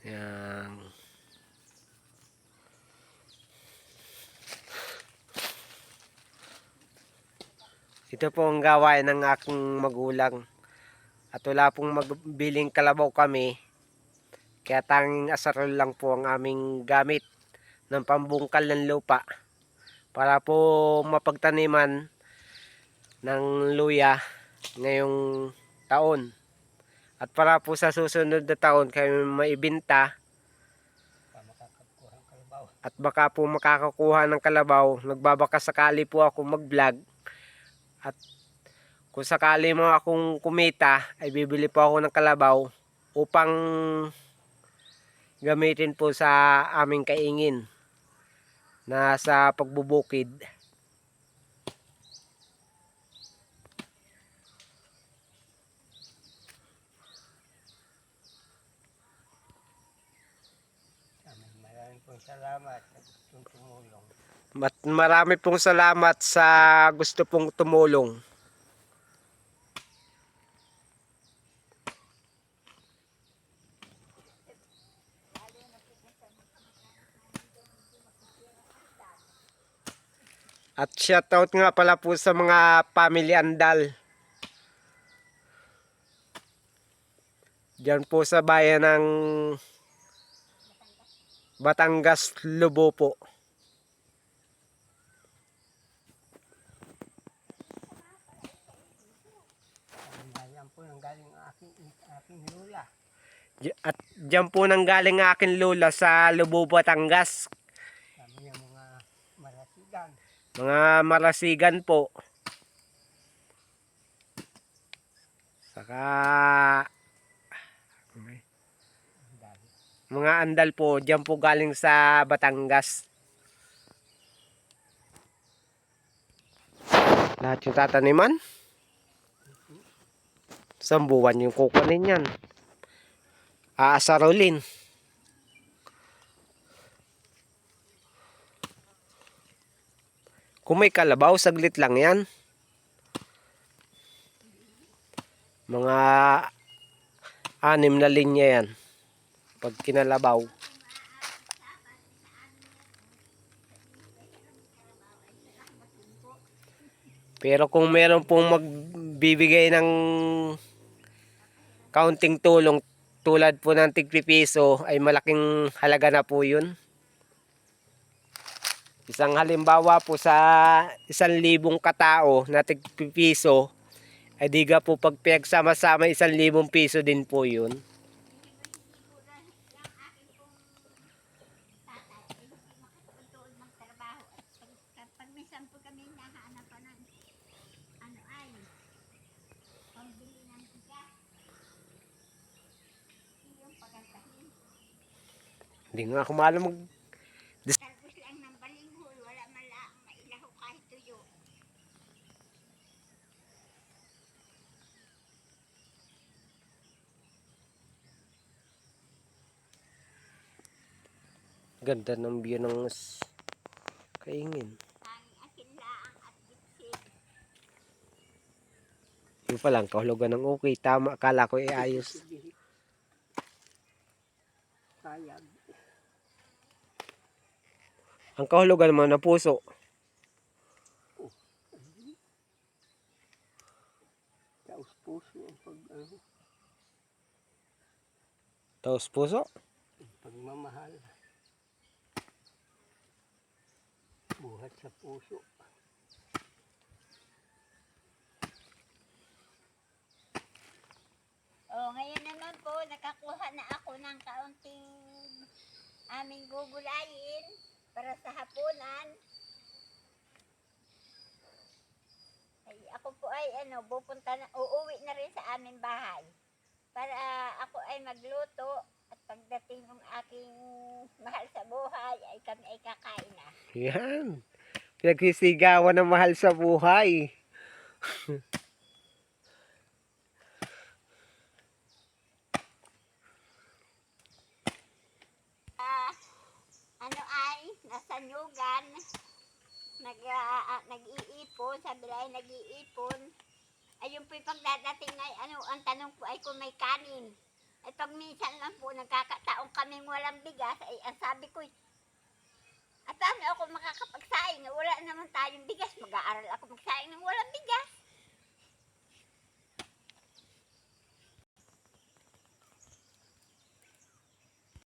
Yan. Ito po ang gawain ng aking magulang. At wala pong magbiling kalabaw kami. Kaya tanging asarol lang po ang aming gamit ng pambungkal ng lupa. Para po mapagtaniman ng luya ngayong taon. At para po sa susunod na taon kayo maibenta at baka po makakakuha ng kalabaw. Nagbabaka sakali po ako mag-vlog at kung sakali mo akong kumita ay bibili po ako ng kalabaw upang gamitin po sa aming kaingin na sa pagbubukid. Maraming pong salamat sa gustong tumulong. Marami pong salamat sa gusto pong tumulong. At shoutout nga pala po sa mga family Andal. Diyan po sa bayan ng Batangas, Lubo po. Yan po nang galing aking lula. At diyan po nang galing ang aking lola sa Lubo, Batangas. Kami yung mga marasigan. Mga marasigan po. Saka mga Andal po, diyan po galing sa Batangas. Lahat yung tataniman. Isang buwan yung kukunin yan. Aasarolin. Kung may kalabaw, saglit lang yan. Mga 6 na linya yan. Pag kinalabaw. Pero kung meron pong magbibigay ng kaunting tulong tulad po ng tig-piso ay malaking halaga na po yun. Isang halimbawa po sa 1,000 katao na tig-piso ay diga po pag pinagsama-sama 1,000 piso din po yun. Pag minsan po kami nahahanapan ng ano ay pambili ng bigas. Yung pagantahin. Hindi nga ako maalam Talbos lang ng balinghoy, wala man lang mailaho kahit tuyo. ganda ng view ng kaingin. Tanging akin laang at gitsin. Yung palang kahulugan ng okay. Tama, akala ko ayos. Sayag. Ang kahulugan mo na puso. Taos puso ang Taos puso. pagmamahal. Buhat sa puso. Oh, ngayon naman po, nakakuha na ako ng kaunting aming gugulayin para sa hapunan. Ay, ako po ay uuwi na rin sa aming bahay para ako ay magluto at pagdating ng aking mahal sa buhay ay kami ay kakain na. Yan. Pinagsisigawan ng mahal sa buhay. Ano ay nasa nyugan, nag-iipon, sabi ay nag-iipon. Ayun po'y pagdadating ay ang tanong po ay kung may kanin. Ay pag minsan lang po nagkakataong kaming walang bigas, ay ang sabi ko, at paano ako makakapagsaing? Wala naman tayong bigas,